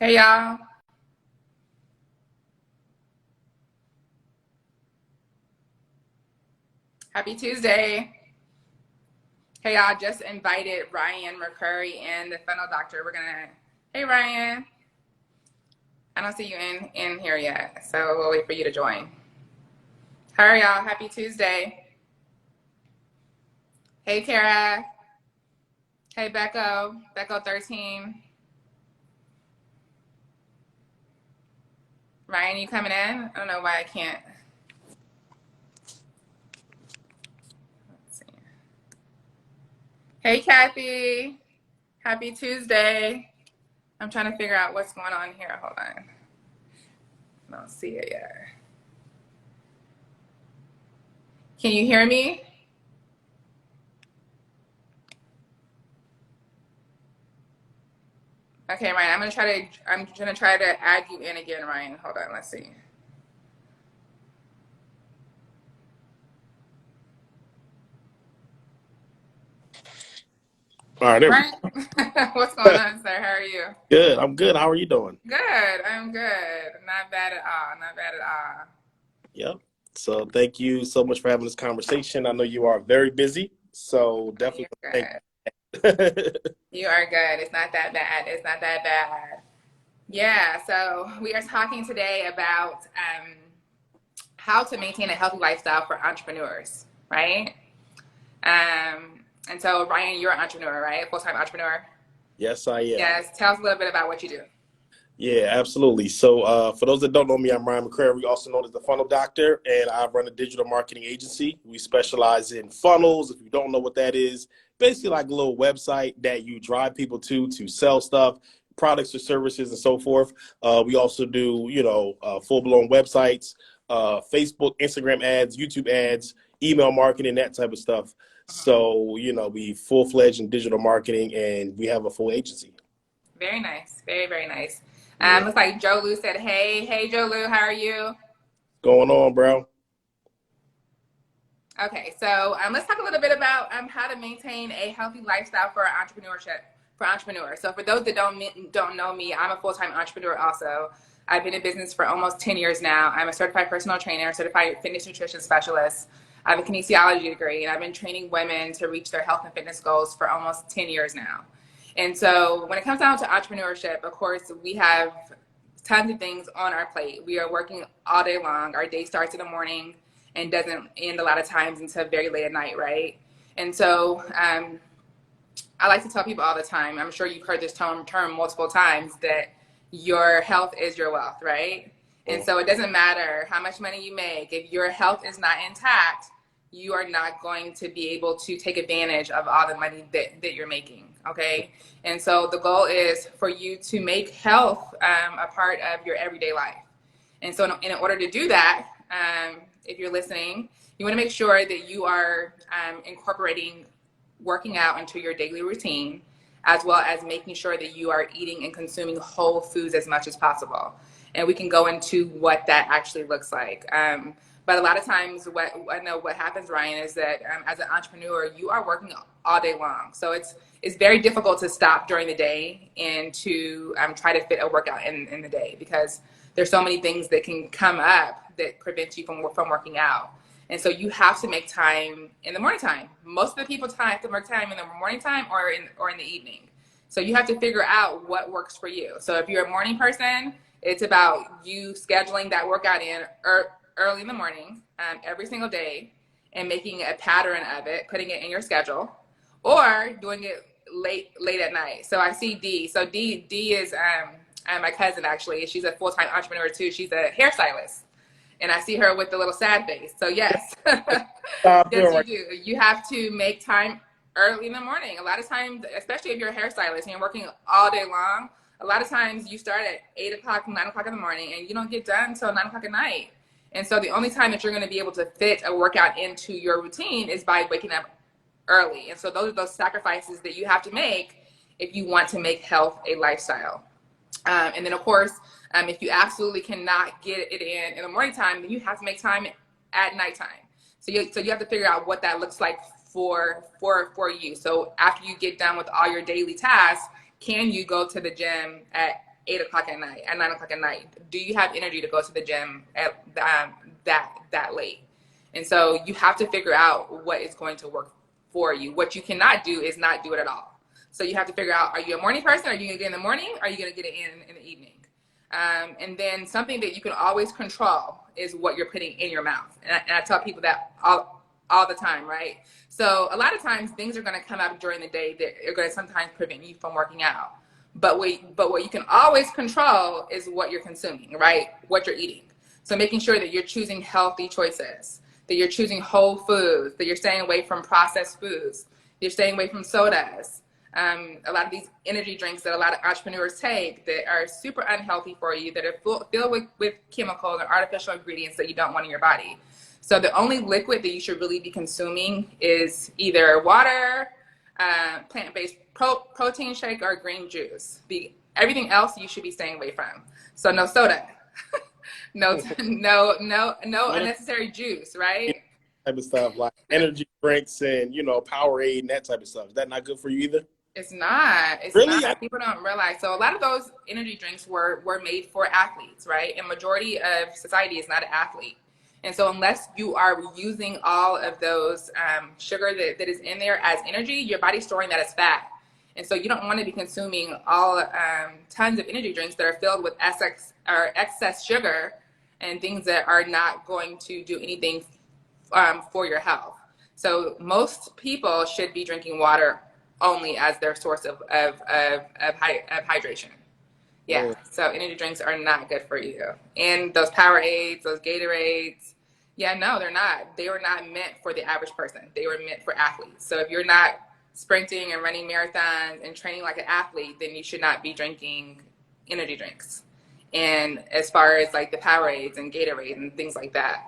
Hey y'all, happy Tuesday. Hey y'all, just invited Ryan McCurry and the funnel doctor. Hey Ryan, I don't see you in here yet, so we'll wait for you to join. How are y'all? Happy Tuesday. Hey Kara, hey Becco 13. Ryan, you coming in? I don't know why I can't. Let's see. Hey Kathy, happy Tuesday. I'm trying to figure out what's going on here. Hold on. I don't see it yet. Can you hear me? Okay, Ryan, I'm gonna try to add you in again, Ryan. Hold on, let's see. All right, there we Ryan, what's going go. on, sir? How are you? Good. I'm good. How are you doing? Good. I'm good. Not bad at all. Not bad at all. Yep. So thank you so much for having this conversation. I know you are very busy, so You're definitely thank good. you. You are good. It's not that bad. It's not that bad. Yeah. So we are talking today about how to maintain a healthy lifestyle for entrepreneurs, right? And so Ryan, you're an entrepreneur, right? Full-time entrepreneur. Yes, I am. Yes. Tell us a little bit about what you do. Yeah, absolutely. So for those that don't know me, I'm Ryan McCrary, also known as the Funnel Doctor, and I run a digital marketing agency. We specialize in funnels. If you don't know what that is, basically like a little website that you drive people to sell stuff, products or services, and so forth. We also do, full-blown websites, Facebook, Instagram ads, YouTube ads, email marketing, that type of stuff. So, we full-fledged in digital marketing, and we have a full agency. Very nice. Very, very nice. Yeah. Looks like Joe Lou said, hey, hey, Joe Lou, how are you? Going on, bro? Okay, so let's talk a little bit about how to maintain a healthy lifestyle for entrepreneurs. So for those that don't know me, I'm a full-time entrepreneur also. I've been in business for almost 10 years now. I'm a certified personal trainer, certified fitness nutrition specialist. I have a kinesiology degree, and I've been training women to reach their health and fitness goals for almost 10 years now. And so when it comes down to entrepreneurship, of course, we have tons of things on our plate. We are working all day long. Our day starts in the morning and doesn't end a lot of times until very late at night, right? And so I like to tell people all the time, I'm sure you've heard this term multiple times, that your health is your wealth, right? And so it doesn't matter how much money you make. If your health is not intact, you are not going to be able to take advantage of all the money that you're making, okay? And so the goal is for you to make health a part of your everyday life. And so in order to do that, if you're listening, you want to make sure that you are incorporating working out into your daily routine, as well as making sure that you are eating and consuming whole foods as much as possible. And we can go into what that actually looks like. But a lot of times, what I know what happens, Ryan, is that as an entrepreneur, you are working all day long. So it's very difficult to stop during the day and to try to fit a workout in the day, because there's so many things that can come up that prevent you from working out. And so you have to make time in the morning time. Most of the people have to make time in the morning time or in the evening. So you have to figure out what works for you. So if you're a morning person, it's about you scheduling that workout in early in the morning, every single day, and making a pattern of it, putting it in your schedule, or doing it late at night. So I see D. So D is my cousin, actually. She's a full-time entrepreneur too. She's a hairstylist. And I see her with the little sad face. So yes, yes, you Right. do. You have to make time early in the morning. A lot of times, especially if you're a hairstylist and you're working all day long, a lot of times you start at 8 o'clock, 9 o'clock in the morning, and you don't get done until 9 o'clock at night. And so the only time that you're going to be able to fit a workout into your routine is by waking up early. And so those are those sacrifices that you have to make if you want to make health a lifestyle. And then, of course, if you absolutely cannot get it in the morning time, then you have to make time at nighttime. So you have to figure out what that looks like for you. So after you get done with all your daily tasks, can you go to the gym at 8 o'clock at night, at 9 o'clock at night? Do you have energy to go to the gym at that late? And so you have to figure out what is going to work for you. What you cannot do is not do it at all. So you have to figure out, are you a morning person? Are you going to get in the morning? Or are you going to get it in the evening? And then something that you can always control is what you're putting in your mouth. And I tell people that all the time, right? So a lot of times things are going to come up during the day that are going to sometimes prevent you from working out. But what you can always control is what you're consuming, right? What you're eating. So making sure that you're choosing healthy choices, that you're choosing whole foods, that you're staying away from processed foods, you're staying away from sodas. A lot of these energy drinks that a lot of entrepreneurs take that are super unhealthy for you, that are filled with chemicals and artificial ingredients that you don't want in your body. So the only liquid that you should really be consuming is either water, plant-based protein shake, or green juice. Everything else you should be staying away from. So no soda, no unnecessary juice, right? Type of stuff like energy drinks and Powerade and that type of stuff. Is that not good for you either? It's not. It's really not. People don't realize. So a lot of those energy drinks were made for athletes, right? And majority of society is not an athlete. And so unless you are using all of those sugar that is in there as energy, your body's storing that as fat. And so you don't want to be consuming all tons of energy drinks that are filled with excess sugar and things that are not going to do anything for your health. So most people should be drinking water only as their source of hydration. Yeah, so energy drinks are not good for you. And those Powerades, those Gatorades, yeah, no, they're not. They were not meant for the average person. They were meant for athletes. So if you're not sprinting and running marathons and training like an athlete, then you should not be drinking energy drinks. And as far as like the Powerades and Gatorade and things like that.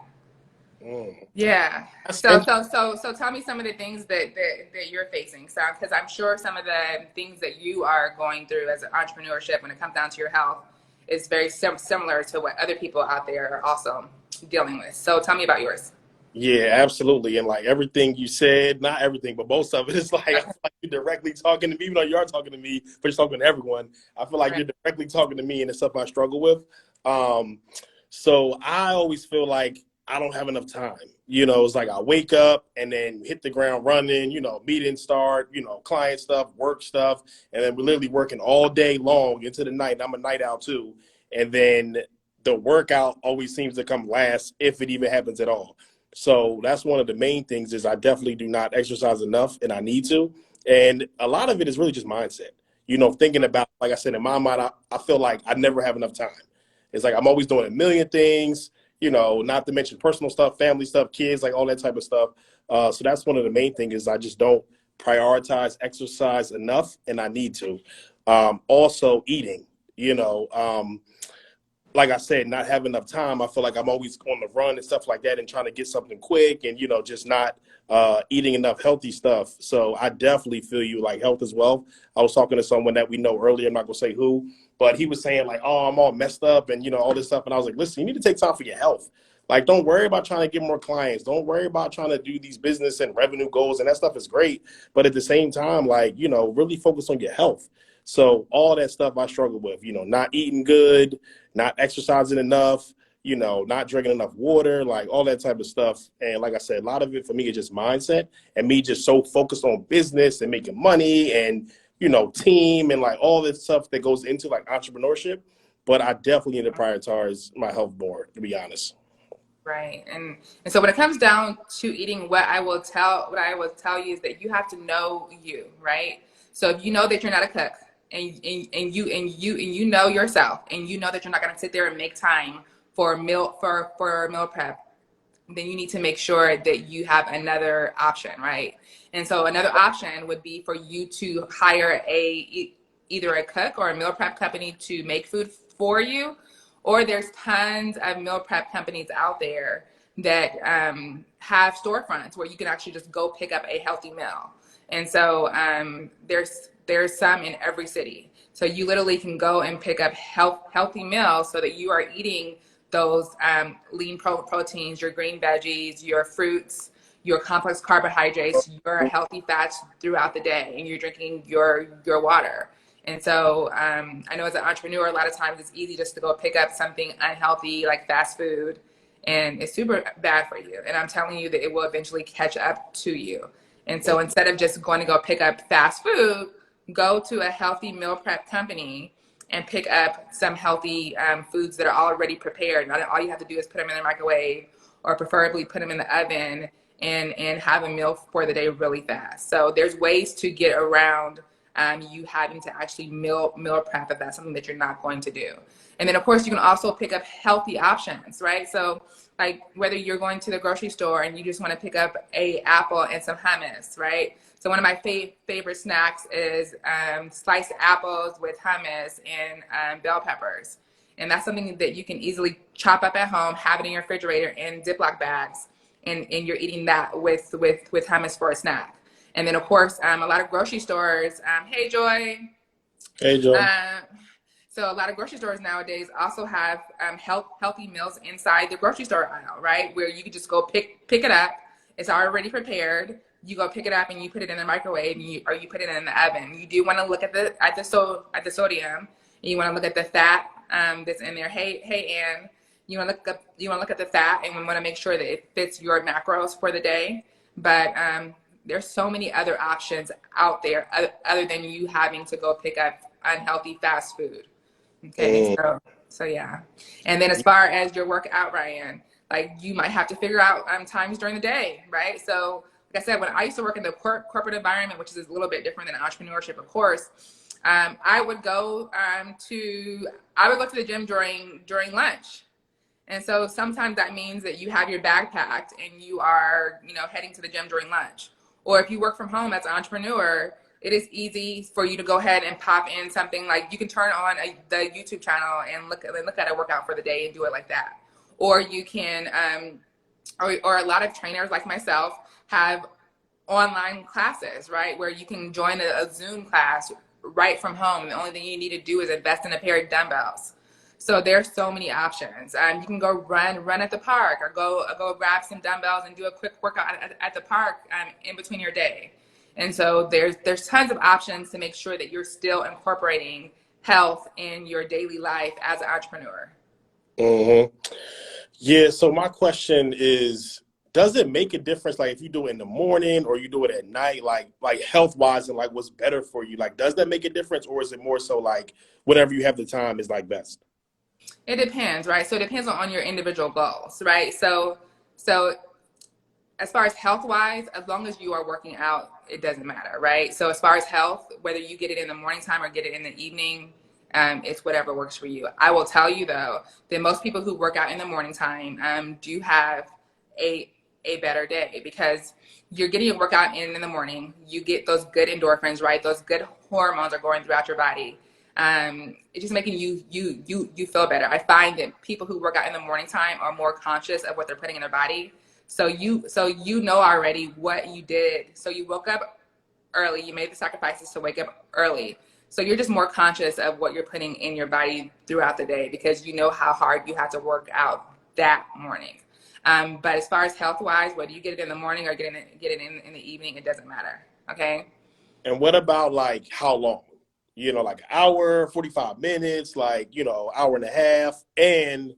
Yeah. So tell me some of the things that you're facing. So, because I'm sure some of the things that you are going through as an entrepreneurship when it comes down to your health is very similar to what other people out there are also dealing with. So tell me about yours. Yeah, absolutely. And like everything you said, not everything, but most of it is like, I feel like you're directly talking to me, even though you are talking to me, but you're talking to everyone. I feel like you're directly talking to me and the stuff I struggle with. So I always feel like I don't have enough time. It's like I wake up and then hit the ground running, meetings start, client stuff, work stuff, and then we're literally working all day long into the night. And I'm a night owl too. And then the workout always seems to come last, if it even happens at all. So that's one of the main things is I definitely do not exercise enough, and I need to. And a lot of it is really just mindset. Thinking about, like I said, in my mind, I feel like I never have enough time. It's like I'm always doing a million things, not to mention personal stuff, family stuff, kids, like all that type of stuff. So that's one of the main things is I just don't prioritize exercise enough, and I need to. Also eating, like I said, not having enough time. I feel like I'm always on the run and stuff like that and trying to get something quick and, just not eating enough healthy stuff. So I definitely feel you, like health as well. I was talking to someone that we know earlier, I'm not going to say who, but he was saying like, oh, I'm all messed up and, all this stuff. And I was like, listen, you need to take time for your health. Like, don't worry about trying to get more clients. Don't worry about trying to do these business and revenue goals. And that stuff is great. But at the same time, like, really focus on your health. So all that stuff I struggle with, not eating good, not exercising enough, not drinking enough water, like all that type of stuff. And like I said, a lot of it for me is just mindset and me just so focused on business and making money and, team and like all this stuff that goes into like entrepreneurship. But I definitely need to prioritize my health more, to be honest. Right. And so when it comes down to eating, what I will tell you is that you have to know you, right? So if you know that you're not a cook and you know yourself and you know that you're not going to sit there and make time for meal prep, then you need to make sure that you have another option, right? And so another option would be for you to hire either a cook or a meal prep company to make food for you, or there's tons of meal prep companies out there that have storefronts where you can actually just go pick up a healthy meal. And so there's some in every city. So you literally can go and pick up healthy meals so that you are eating those lean proteins, your green veggies, your fruits, your complex carbohydrates, your healthy fats throughout the day, and you're drinking your water. And so I know as an entrepreneur, a lot of times it's easy just to go pick up something unhealthy like fast food, and it's super bad for you. And I'm telling you that it will eventually catch up to you. And so instead of just going to go pick up fast food, go to a healthy meal prep company and pick up some healthy foods that are already prepared. All you have to do is put them in the microwave, or preferably put them in the oven, and have a meal for the day really fast. So there's ways to get around you having to actually meal prep if that's something that you're not going to do. And then of course you can also pick up healthy options, right? So like whether you're going to the grocery store and you just want to pick up a apple and some hummus, right? So one of my favorite snacks is sliced apples with hummus and bell peppers. And that's something that you can easily chop up at home, have it in your refrigerator in Ziploc bags, and you're eating that with hummus for a snack. And then of course, a lot of grocery stores, hey Joy. Hey, Joy. So a lot of grocery stores nowadays also have healthy meals inside the grocery store aisle, right? Where you can just go pick it up. It's already prepared. You go pick it up and you put it in the microwave, or you put it in the oven. You do want to look at the sodium, and you want to look at the fat that's in there. Hey, Ann, you want to look at the fat, and we want to make sure that it fits your macros for the day. But there's so many other options out there other than you having to go pick up unhealthy fast food. Okay, so yeah. And then as far as your workout, Ryan, like you might have to figure out times during the day, right? So like I said, when I used to work in the corporate environment, which is a little bit different than entrepreneurship, of course, I would go to the gym during lunch. And so sometimes that means that you have your bag packed and you are, heading to the gym during lunch. Or if you work from home as an entrepreneur, it is easy for you to go ahead and pop in something like you can turn on the YouTube channel and look at a workout for the day and do it like that. Or you can, or a lot of trainers like myself have online classes, right? Where you can join a Zoom class right from home. The only thing you need to do is invest in a pair of dumbbells. So there's so many options. You can go run at the park, or go grab some dumbbells and do a quick workout at the park in between your day. And so there's tons of options to make sure that you're still incorporating health in your daily life as an entrepreneur. Mm-hmm. Yeah. So my question is, does it make a difference, like if you do it in the morning or you do it at night, like health wise, and like what's better for you? Like, does that make a difference, or is it more so like whatever you have the time is like best? It depends, right? So it depends on your individual goals, right? So as far as health wise, as long as you are working out, it doesn't matter, right? So as far as health, whether you get it in the morning time or get it in the evening, it's whatever works for you. I will tell you though that most people who work out in the morning time do have a better day, because you're getting a workout in the morning. You get those good endorphins, right? Those good hormones are going throughout your body. It's just making you feel better. I find that people who work out in the morning time are more conscious of what they're putting in their body. So you know already what you did. So you woke up early, you made the sacrifices to wake up early. So you're just more conscious of what you're putting in your body throughout the day, because you know how hard you have to work out that morning. But as far as health wise, whether you get it in the morning or get it in the evening, it doesn't matter. Okay. And what about like how long? Like an hour, 45 minutes, like, hour and a half. And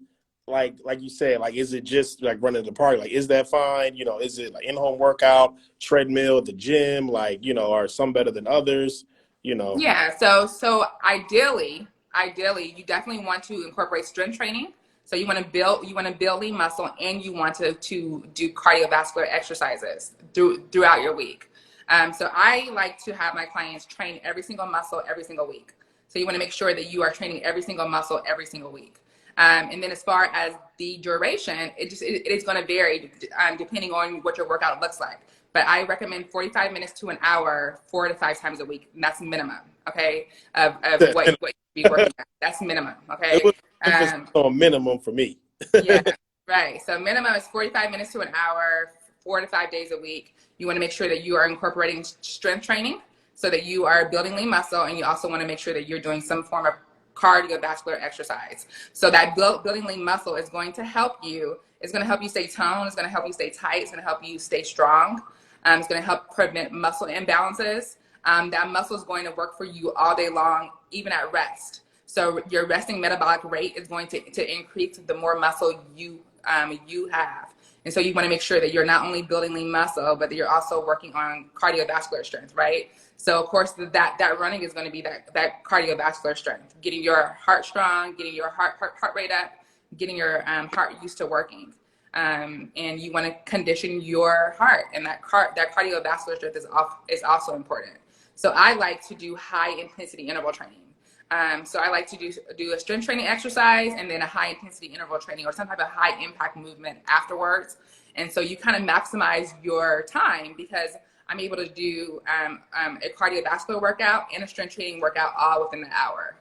like you said, like, is it just like running the park? Like, is that fine? Is it like in-home workout, treadmill at the gym? Like, are some better than others? Yeah. So ideally, you definitely want to incorporate strength training. So you want to build lean muscle, and you want to do cardiovascular exercises throughout your week. So I like to have my clients train every single muscle every single week. So you want to make sure that you are training every single muscle every single week. And then as far as the duration, it is going to vary depending on what your workout looks like. But I recommend 45 minutes to an hour, 4 to 5 times a week. And that's minimum, okay, of what you be working at. That's minimum, okay? It was on minimum for me. Yeah, right. So minimum is 45 minutes to an hour, 4 to 5 days a week. You want to make sure that you are incorporating strength training so that you are building lean muscle, and you also want to make sure that you're doing some form of cardiovascular exercise. So that building lean muscle is going to help you. It's going to help you stay toned. It's going to help you stay tight. It's going to help you stay strong. It's going to help prevent muscle imbalances. that muscle is going to work for you all day long, even at rest. So your resting metabolic rate is going to increase the more muscle you have. And so you want to make sure that you're not only building lean muscle, but that you're also working on cardiovascular strength, right? So of course that running is going to be that cardiovascular strength, getting your heart strong, getting your heart rate up, getting your heart used to working. And you want to condition your heart, and that cardiovascular strength is also important. So I like to do high intensity interval training. So I like to do a strength training exercise and then a high intensity interval training or some type of high impact movement afterwards. And so you kind of maximize your time because I'm able to do a cardiovascular workout and a strength training workout all within the hour.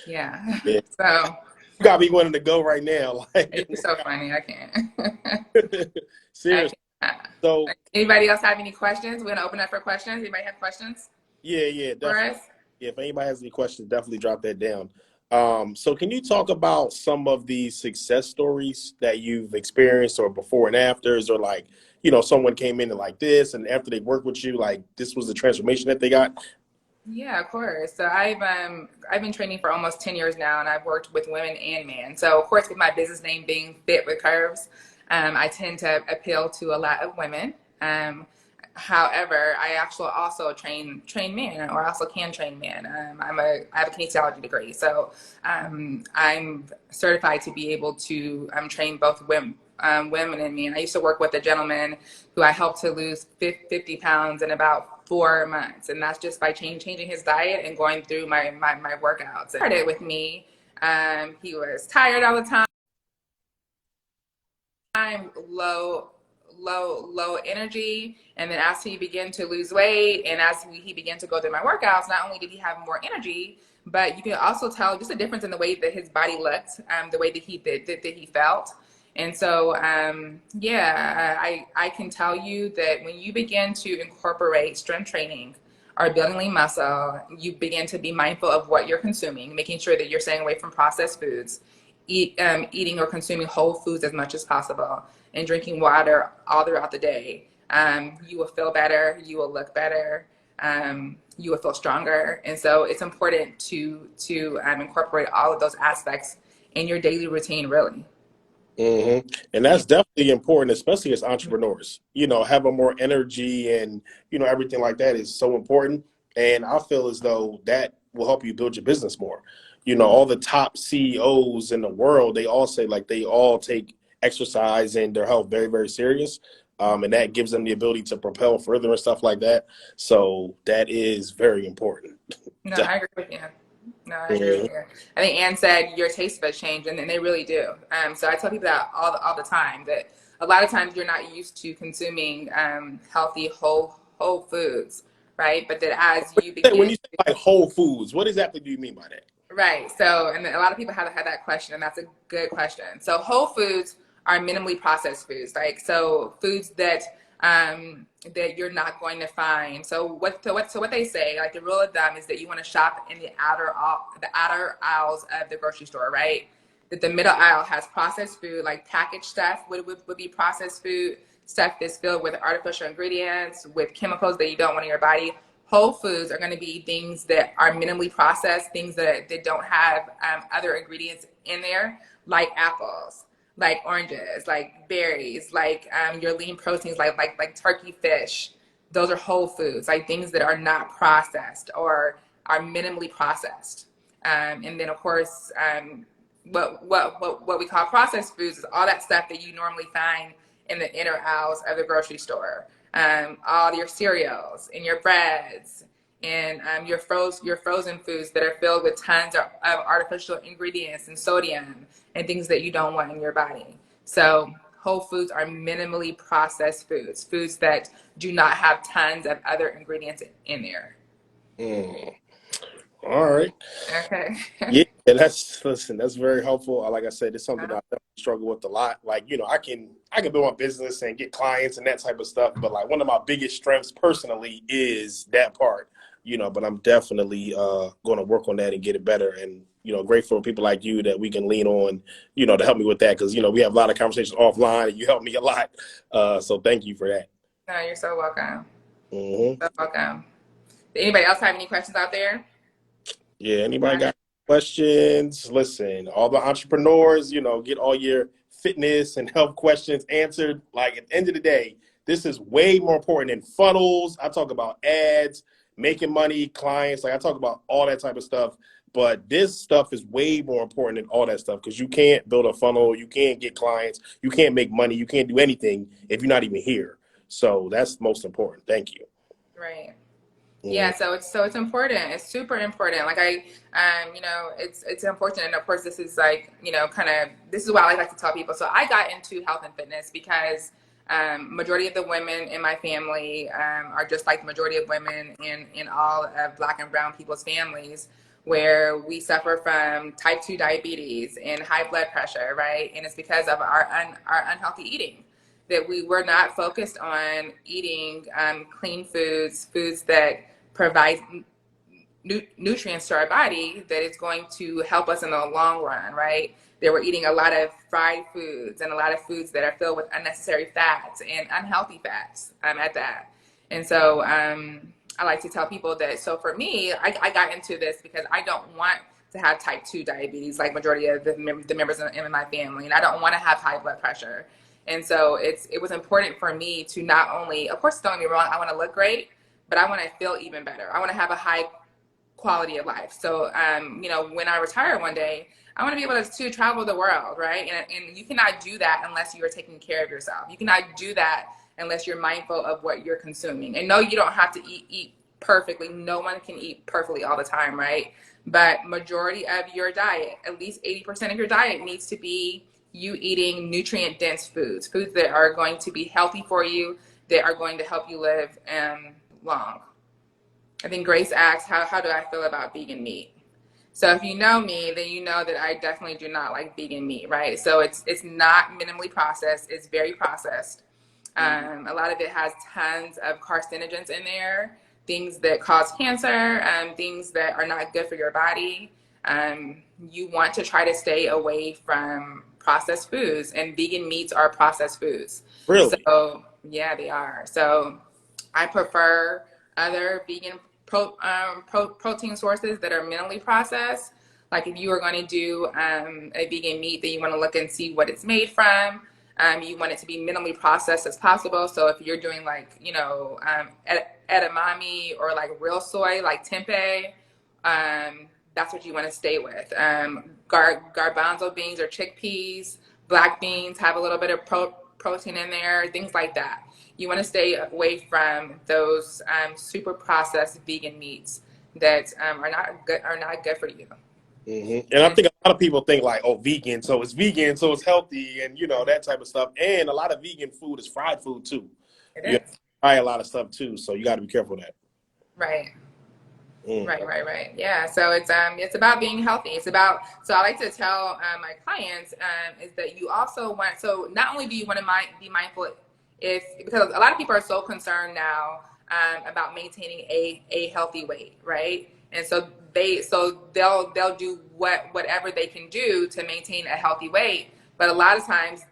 Yeah. So you got me wanting to go right now. Like, you're so funny. I can't. Seriously. So anybody else have any questions? We're gonna open up for questions. Anybody have questions? Yeah, for us? Yeah, if anybody has any questions, definitely drop that down. So can you talk about some of the success stories that you've experienced or before and afters, or like, you know, someone came in and like this, and after they worked with you, like this was the transformation that they got? Yeah, of course. So I've been training for almost 10 years now, and I've worked with women and men. So of course, with my business name being Fit with Curves, I tend to appeal to a lot of women. However, I actually also train men, or also can train men. I have a kinesiology degree, so I'm certified to be able to train both women and men. I used to work with a gentleman who I helped to lose 50 pounds in about 4 months, and that's just by changing his diet and going through my workouts. It started with me. He was tired all the time, low energy, and then as he began to lose weight and as he began to go through my workouts, not only did he have more energy, but you can also tell just a difference in the way that his body looked, the way that he felt. And so I can tell you that when you begin to incorporate strength training or building lean muscle, you begin to be mindful of what you're consuming, making sure that you're staying away from processed foods, eating or consuming whole foods as much as possible, and drinking water all throughout the day. You will feel better, you will look better, you will feel stronger. And so it's important to incorporate all of those aspects in your daily routine, really. Mm-hmm. And that's definitely important, especially as entrepreneurs. You know, having more energy and, you know, everything like that is so important. And I feel as though that will help you build your business more. You know, all the top CEOs in the world, they all say like they all take exercise and their health very, very serious. And that gives them the ability to propel further and stuff like that. So that is very important. No, I agree with you. No, I agree with you. I think Ann said your taste buds change, and they really do. So I tell people that all the time, that a lot of times you're not used to consuming healthy whole foods, right? But that as you begin, when you say like whole foods, what exactly do you mean by that? Right. So, and a lot of people have had that question, and that's a good question. So whole foods are minimally processed foods, like so foods that that you're not going to find. So what they say, like the rule of thumb is that you want to shop in the outer aisles of the grocery store, right? That the middle aisle has processed food, like packaged stuff would be processed food, stuff that's filled with artificial ingredients, with chemicals that you don't want in your body. Whole foods are going to be things that are minimally processed, things that don't have other ingredients in there, like apples, like oranges, like berries, like your lean proteins, like turkey, fish. Those are whole foods, like things that are not processed or are minimally processed. And then of course, what we call processed foods is all that stuff that you normally find in the inner aisles of the grocery store. All your cereals and your breads and your frozen foods that are filled with tons of artificial ingredients and sodium and things that you don't want in your body. So whole foods are minimally processed foods that do not have tons of other ingredients in there. All right. Okay. Yeah, that's very helpful. Like I said, it's something I definitely struggle with a lot. Like, you know, I can build my business and get clients and that type of stuff, but like one of my biggest strengths personally is that part, you know, but I'm definitely going to work on that and get it better. And, you know, grateful for people like you that we can lean on, you know, to help me with that. Cause, you know, we have a lot of conversations offline and you help me a lot. So thank you for that. No, you're so welcome. Hmm. So welcome. Did anybody else have any questions out there? Yeah, anybody got questions? Listen, all the entrepreneurs, get all your fitness and health questions answered. Like at the end of the day, this is way more important than funnels. I talk about ads, making money, clients. Like I talk about all that type of stuff. But this stuff is way more important than all that stuff because you can't build a funnel, you can't get clients, you can't make money, you can't do anything if you're not even here. So that's most important. Thank you. Right. Mm. Yeah, so it's important. It's super important. Like it's important. And of course, this is like, kind of this is what I like to tell people. So I got into health and fitness because majority of the women in my family are just like the majority of women in all of Black and Brown people's families, where we suffer from type 2 diabetes and high blood pressure, right? And it's because of our unhealthy eating, that we were not focused on eating clean foods that provide nutrients to our body that is going to help us in the long run, right? They were eating a lot of fried foods and a lot of foods that are filled with unnecessary fats and unhealthy fats at that. And so I like to tell people that, so for me, I got into this because I don't want to have type 2 diabetes like majority of the members in my family, and I don't want to have high blood pressure. And so it was important for me to not only, of course, don't get me wrong, I want to look great, but I want to feel even better. I want to have a high quality of life. So, when I retire one day, I want to be able to travel the world, right? And you cannot do that unless you are taking care of yourself. You cannot do that unless you're mindful of what you're consuming. And no, you don't have to eat perfectly. No one can eat perfectly all the time, right? But majority of your diet, at least 80% of your diet, needs to be you eating nutrient dense foods that are going to be healthy for you, that are going to help you live long. I think Grace asked, how do I feel about vegan meat? So if you know me, then you know that I definitely do not like vegan meat, right? So it's not minimally processed. It's very processed. A lot of it has tons of carcinogens in there, things that cause cancer, things that are not good for your body. You want to try to stay away from processed foods, and vegan meats are processed foods. Really? So yeah, they are. So I prefer other vegan protein sources that are minimally processed. Like if you are going to do a vegan meat, then you want to look and see what it's made from. You want it to be minimally processed as possible. So if you're doing like, edamame or like real soy, like tempeh, that's what you want to stay with. Garbanzo beans or chickpeas, black beans have a little bit of protein in there, things like that. You want to stay away from those super processed vegan meats that are not good for you. And I think a lot of people think like, oh, vegan, so it's healthy, and that type of stuff. And a lot of vegan food is fried food too. It You is. fry a lot of stuff too, so you got to be careful of that. Right. Mm. Right. Yeah. So it's about being healthy. It's about, so I like to tell my clients is that you also want, so not only do you want to be mindful because a lot of people are so concerned now about maintaining a healthy weight, right? And so they'll do whatever they can do to maintain a healthy weight, but a lot of times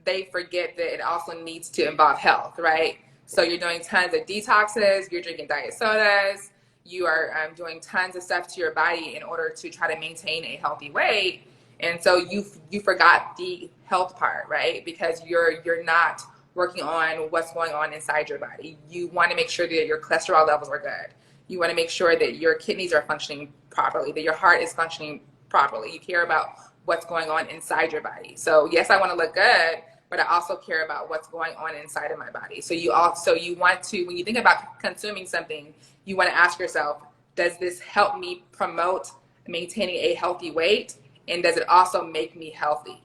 they forget that it also needs to involve health, right? So you're doing tons of detoxes, you're drinking diet sodas, you are doing tons of stuff to your body in order to try to maintain a healthy weight, and so you forgot the health part, right? Because you're not working on what's going on inside your body. You want to make sure that your cholesterol levels are good. You want to make sure that your kidneys are functioning properly, that your heart is functioning properly. You care about what's going on inside your body. So yes, I want to look good, but I also care about what's going on inside of my body. So you want to, when you think about consuming something, you want to ask yourself, does this help me promote maintaining a healthy weight? And does it also make me healthy?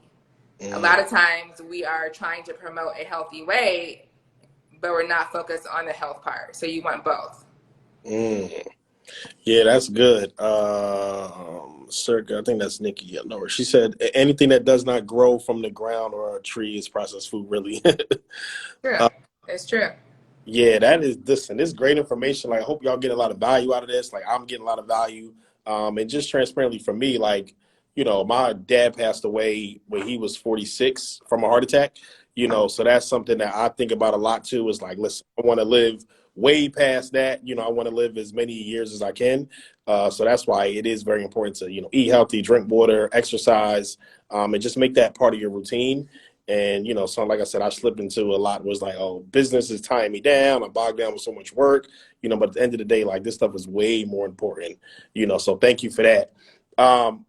A Mm. lot of times we are trying to promote a healthy weight, but we're not focused on the health part. So you want both. Mm. Yeah, that's good. Circa, I think that's Nikki. No, she said anything that does not grow from the ground or a tree is processed food. Really. True. uh, It's true. yeah, that is this, and this great information. Like, I hope y'all get a lot of value out of this. Like, I'm getting a lot of value. And just transparently for me, like, my dad passed away when he was 46 from a heart attack. So that's something that I think about a lot too. Is like, listen, I want to live way past that. I want to live as many years as I can. So that's why it is very important to, eat healthy, drink water, exercise, and just make that part of your routine. And, so like I said, I slipped into a lot was like, oh, business is tying me down. I'm bogged down with so much work, but at the end of the day, like this stuff is way more important, so thank you for that.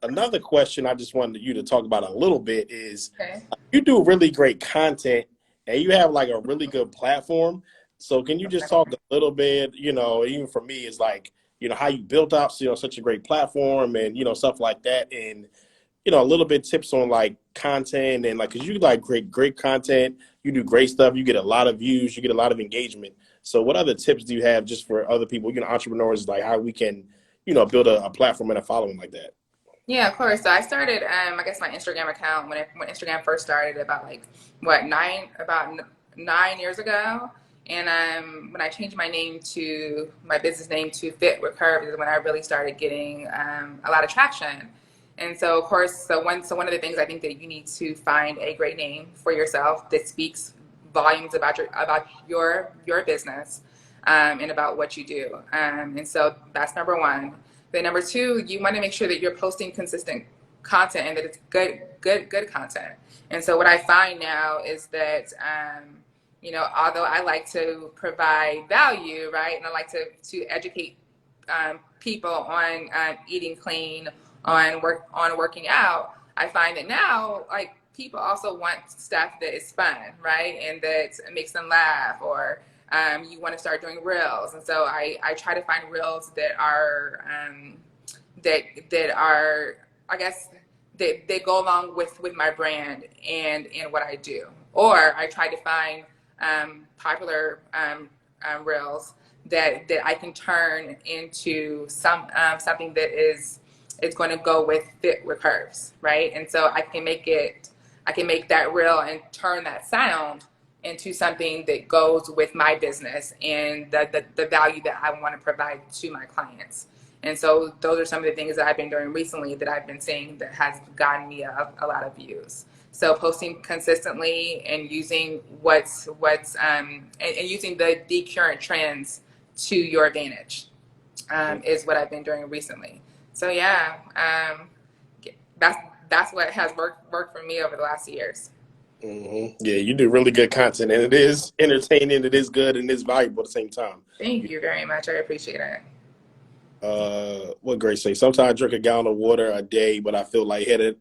Another question I just wanted you to talk about a little bit is Okay. you do really great content and you have like a really good platform. So can you just talk a little bit, even for me, is like, how you built up, such a great platform and, stuff like that. And, a little bit tips on like content and like, cause you like great content, you do great stuff. You get a lot of views, you get a lot of engagement. So what other tips do you have just for other people, entrepreneurs, like how we can, build a platform and a following like that? Yeah, of course. So I started, I guess my Instagram account when Instagram first started about like what about 9 years ago. And when I changed my business name to Fit with Curves is when I really started getting a lot of traction. And so of course, one of the things I think that you need to find a great name for yourself that speaks volumes about your business and about what you do. And so that's number one. Then number two, you want to make sure that you're posting consistent content and that it's good content. And so what I find now is that, although I like to provide value, right, and I like to educate people on eating clean, on working out, I find that now, like, people also want stuff that is fun, right, and that makes them laugh, or you want to start doing reels. And so I try to find reels that are that are, I guess, that go along with my brand and what I do. Or I try to find popular reels that I can turn into something that is going to go with Fit with Curves, right? And so I can make that reel and turn that sound into something that goes with my business and the value that I want to provide to my clients. And so those are some of the things that I've been doing recently that I've been seeing that has gotten me a lot of views. So posting consistently and using and using the current trends to your advantage is what I've been doing recently. So yeah, that's what has worked for me over the last years. Mm-hmm. Yeah, you do really good content, and it is entertaining, it is good, and it's valuable at the same time. Thank you very much. I appreciate it. What Grace say? Sometimes I drink a gallon of water a day, but I feel lightheaded.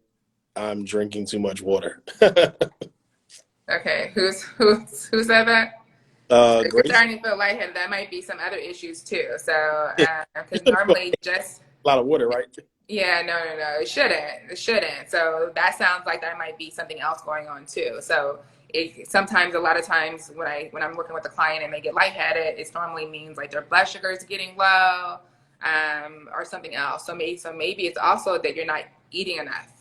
I'm drinking too much water. Okay, who said that? If you're Grace, starting to feel lightheaded, that might be some other issues too. So, you because should feel normally just a lot of water, right? yeah, no, it shouldn't. So that sounds like that might be something else going on too. So a lot of times when I'm working with a client and they get lightheaded, it normally means like their blood sugar is getting low, or something else. So maybe it's also that you're not eating enough.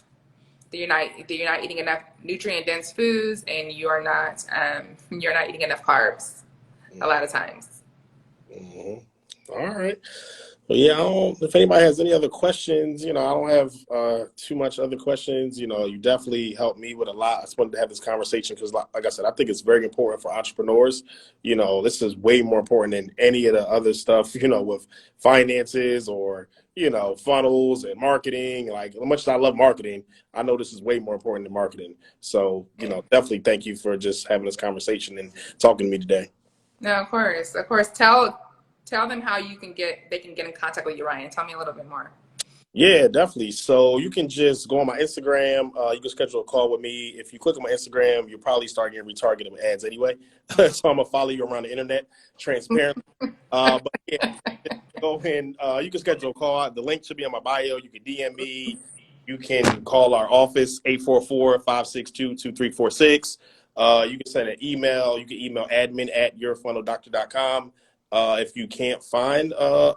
That you're not eating enough nutrient dense foods, and you're not eating enough carbs a lot of times. Mm-hmm. All right. Well, yeah, if anybody has any other questions, I don't have too much other questions. You definitely helped me with a lot. I just wanted to have this conversation because, like I said, I think it's very important for entrepreneurs. This is way more important than any of the other stuff, with finances or, funnels and marketing. Like, as much as I love marketing, I know this is way more important than marketing. So, definitely thank you for just having this conversation and talking to me today. No, of course. Tell them how they can get in contact with you, Ryan. Tell me a little bit more. Yeah, definitely. So you can just go on my Instagram. You can schedule a call with me. If you click on my Instagram, you'll probably start getting retargeted with ads anyway. So I'm gonna follow you around the internet, transparently. But yeah, go and you can schedule a call. The link should be on my bio. You can DM me. You can call our office 844-562-2346. You can send an email. You can email admin@yourfunnelDoctor.com. If you can't find a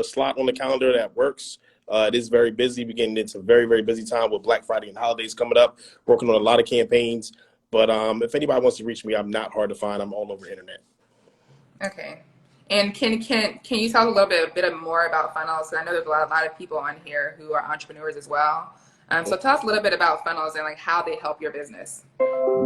slot on the calendar that works, it is very busy. We're getting into a very, very busy time with Black Friday and holidays coming up, working on a lot of campaigns. But if anybody wants to reach me, I'm not hard to find. I'm all over the internet. Okay. And can you talk a little bit more about funnels? I know there's a lot of people on here who are entrepreneurs as well. So tell us a little bit about funnels and like how they help your business.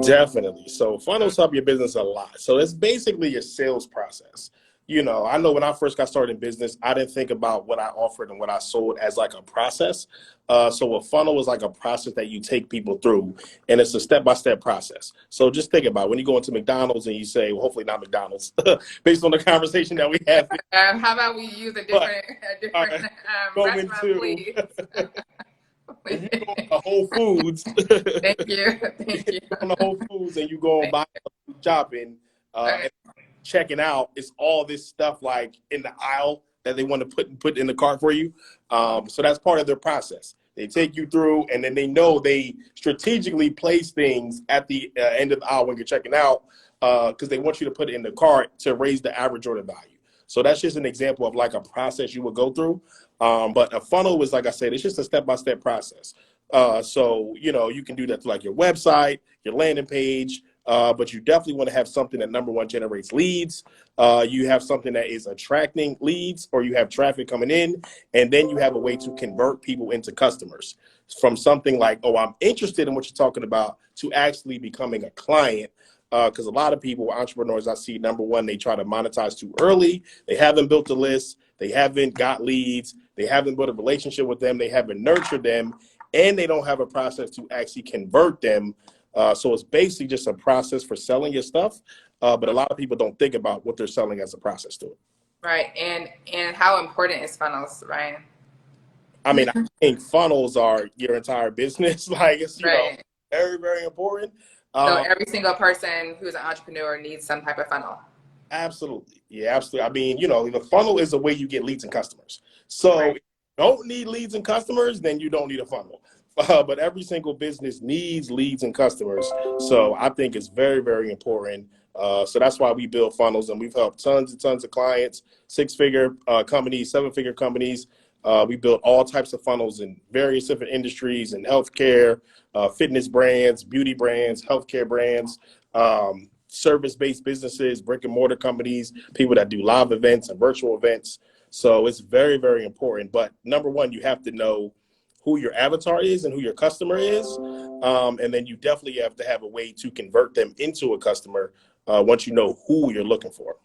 Definitely. So funnels help your business a lot. So it's basically your sales process. I know when I first got started in business, I didn't think about what I offered and what I sold as like a process. So a funnel is like a process that you take people through, and it's a step-by-step process. So just think about when you go into McDonald's and you say, well, hopefully not McDonald's, based on the conversation that we have. How about we use a But different right, go restaurant, into please? if you go to Whole Foods, Thank you. Thank if you. you go to Whole Foods and you go and buy shopping, Okay. and checking out, it's all this stuff like in the aisle that they want to put in the cart for you. So that's part of their process. They take you through, and then they know they strategically place things at the end of the aisle when you're checking out, because they want you to put it in the cart to raise the average order value. So that's just an example of like a process you would go through. But a funnel is, like I said, it's just a step-by-step process. So, you can do that to like your website, your landing page, but you definitely want to have something that, number one, generates leads. You have something that is attracting leads, or you have traffic coming in, and then you have a way to convert people into customers from something like, oh, I'm interested in what you're talking about, to actually becoming a client. Because a lot of people, entrepreneurs I see, number one, they try to monetize too early. They haven't built a list. They haven't got leads. They haven't built a relationship with them. They haven't nurtured them, and they don't have a process to actually convert them. So it's basically just a process for selling your stuff. But a lot of people don't think about what they're selling as a process to it. Right. And how important is funnels, Ryan? I mean, I think funnels are your entire business. Like, it's, Right. very, very important. So Um, every single person who's an entrepreneur needs some type of funnel. Absolutely. Yeah, absolutely. I mean, the funnel is the way you get leads and customers. So Right. if you don't need leads and customers, then you don't need a funnel. But every single business needs leads and customers. So I think it's very, very important. So that's why we build funnels, and we've helped tons and tons of clients, six-figure companies, seven-figure companies. We build all types of funnels in various different industries, in healthcare, fitness brands, beauty brands, healthcare brands, service-based businesses, brick and mortar companies, people that do live events and virtual events. So it's very, very important. But number one, you have to know who your avatar is and who your customer is. And then you definitely have to have a way to convert them into a customer once you know who you're looking for.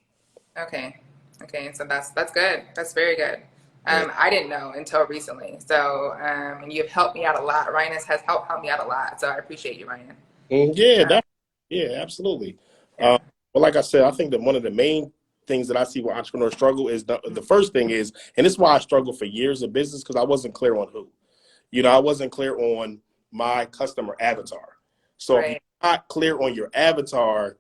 Okay. Okay. So that's good. That's very good. Yeah, I didn't know until recently. So, and you've helped me out a lot. Ryan has helped me out a lot. So I appreciate you, Ryan. yeah, Um, yeah, absolutely. yeah. But like I said, I think that one of the main things that I see where entrepreneurs struggle is the first thing is, and this is why I struggled for years in business, because I wasn't clear on who. I wasn't clear on my customer avatar. So if you're Right. not clear on your avatar,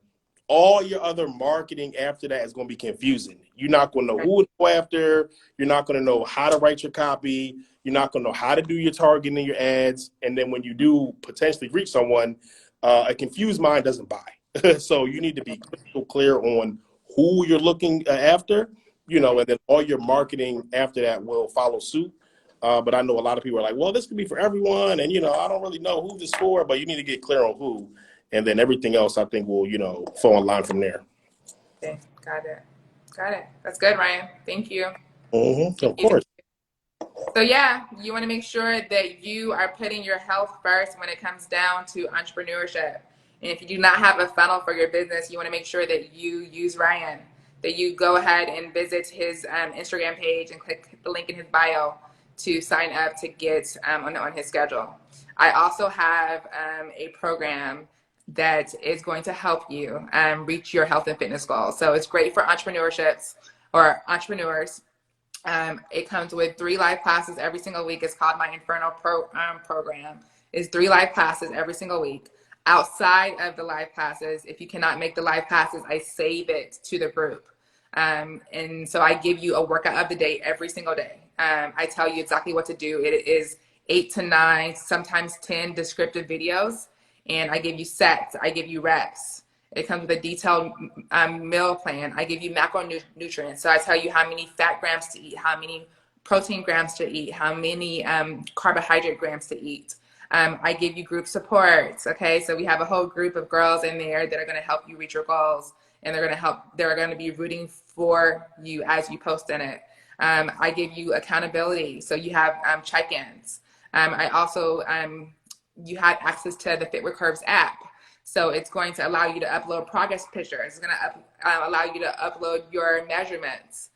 all your other marketing after that is going to be confusing. You're not going to know Right. who to go after. You're not going to know how to write your copy. You're not going to know how to do your targeting, your ads. And then when you do potentially reach someone, a confused mind doesn't buy. So you need to be crystal clear on who you're looking after, and then all your marketing after that will follow suit. But I know a lot of people are like, well, this could be for everyone. And, I don't really know who this is for, but you need to get clear on who. And then everything else, I think, will, fall in line from there. Okay. Got it. Got it. That's good, Ryan. Thank you. Of Thank you. course. So yeah, you want to make sure that you are putting your health first when it comes down to entrepreneurship. And if you do not have a funnel for your business, you want to make sure that you use Ryan, that you go ahead and visit his Instagram page and click the link in his bio to sign up to get on his schedule. I also have a program that is going to help you reach your health and fitness goals. So it's great for entrepreneurships or entrepreneurs. It comes with 3 live classes every single week. It's called my Inferno Program. It's 3 live classes every single week. Outside of the live classes, if you cannot make the live classes, I save it to the group. And so I give you a workout of the day every single day. I tell you exactly what to do. It is 8 to 9, sometimes 10 descriptive videos. And I give you sets. I give you reps. It comes with a detailed meal plan. I give you macronutrients. So I tell you how many fat grams to eat, how many protein grams to eat, how many carbohydrate grams to eat. I give you group support. Okay, so we have a whole group of girls in there that are going to help you reach your goals, and they're going to be rooting for you as you post in it. I give you accountability. So you have check-ins. I also, you have access to the Fit with Curves app. So it's going to allow you to upload progress pictures. It's going to allow you to upload your measurements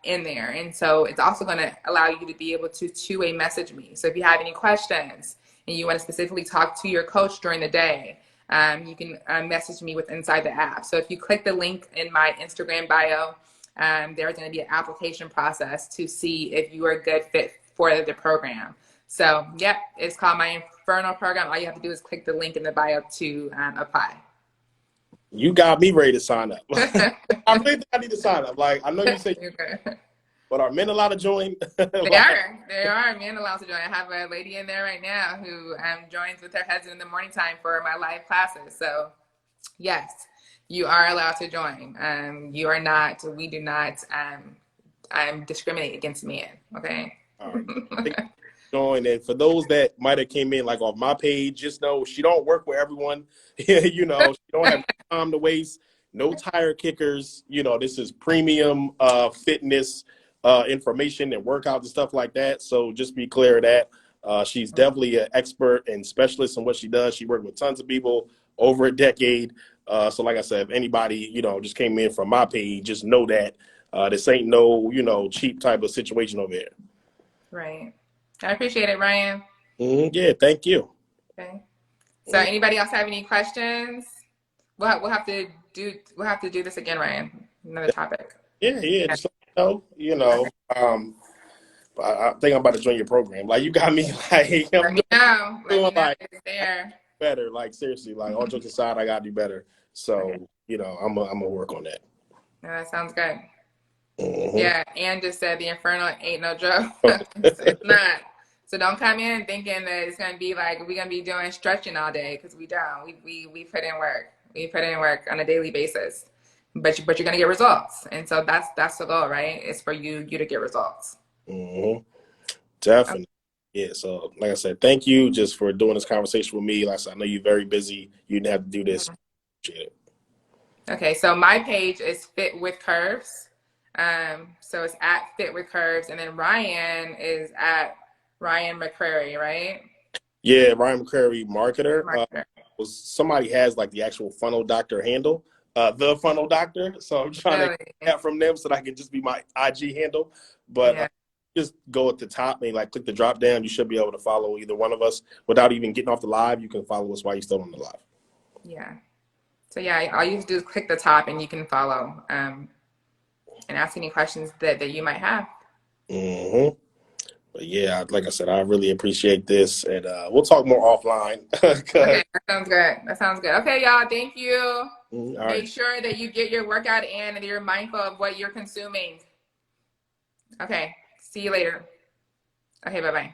in there. And so it's also going to allow you to be able to two-way message me. So if you have any questions and you want to specifically talk to your coach during the day, you can message me with inside the app. So if you click the link in my Instagram bio, there's going to be an application process to see if you are a good fit for the program. So, yep, it's called my Inferno Program. All you have to do is click the link in the bio to apply. You got me ready to sign up. I really think I need to sign up. Like, I know you say, but are men allowed to join? They are men allowed to join. I have a lady in there right now who joins with her husband in the morning time for my live classes. So, yes, you are allowed to join. We do not discriminate against men, okay? All right. Join. And for those that might have came in like off my page, just know she don't work with everyone. You know, she don't have time to waste. No tire kickers. You know, this is premium fitness information and workouts and stuff like that. So just be clear of that. She's definitely an expert and specialist in what she does. She worked with tons of people over a decade. So like I said, if anybody, you know, just came in from my page, just know that this ain't no, you know, cheap type of situation over here. Right. I appreciate it, Ryan. Yeah, thank you. Okay. So anybody else have any questions? We'll have to do this again, Ryan. Another topic. Yeah. Just let me know, you know. I think I'm about to join your program. Like you got me like I'm doing like there. better. Like seriously, like all jokes aside, I gotta do better. So, you know, I'm gonna work on that. No, that sounds good. Mm-hmm. Yeah, Ann just said the Inferno ain't no joke. It's not. So don't come in thinking that it's gonna be like we're gonna be doing stretching all day, because we don't. We put in work. We put in work on a daily basis. But you're gonna get results. And so that's the goal, right? It's for you to get results. Mm-hmm. Definitely. Yeah. So like I said, thank you just for doing this conversation with me. Like I said, I know you're very busy. You didn't have to do this. Appreciate it. Okay, so my page is Fit with Curves. So it's at Fit with Curves, and then Ryan is at Ryan McCrary, right? Yeah, Ryan McCrary, marketer. Somebody has like the actual funnel doctor handle, the funnel doctor. So I'm trying to get that from them so that I can just be my IG handle. But just go at the top and like click the drop down. You should be able to follow either one of us without even getting off the live. You can follow us while you're still on the live. Yeah. So yeah, all you have to do is click the top and you can follow and ask any questions that you might have. Mm-hmm. But yeah, like I said, I really appreciate this, and we'll talk more offline. Okay, that sounds good. That sounds good. Okay, y'all, thank you. Make sure that you get your workout in and you're mindful of what you're consuming. Okay, see you later. Okay, bye-bye.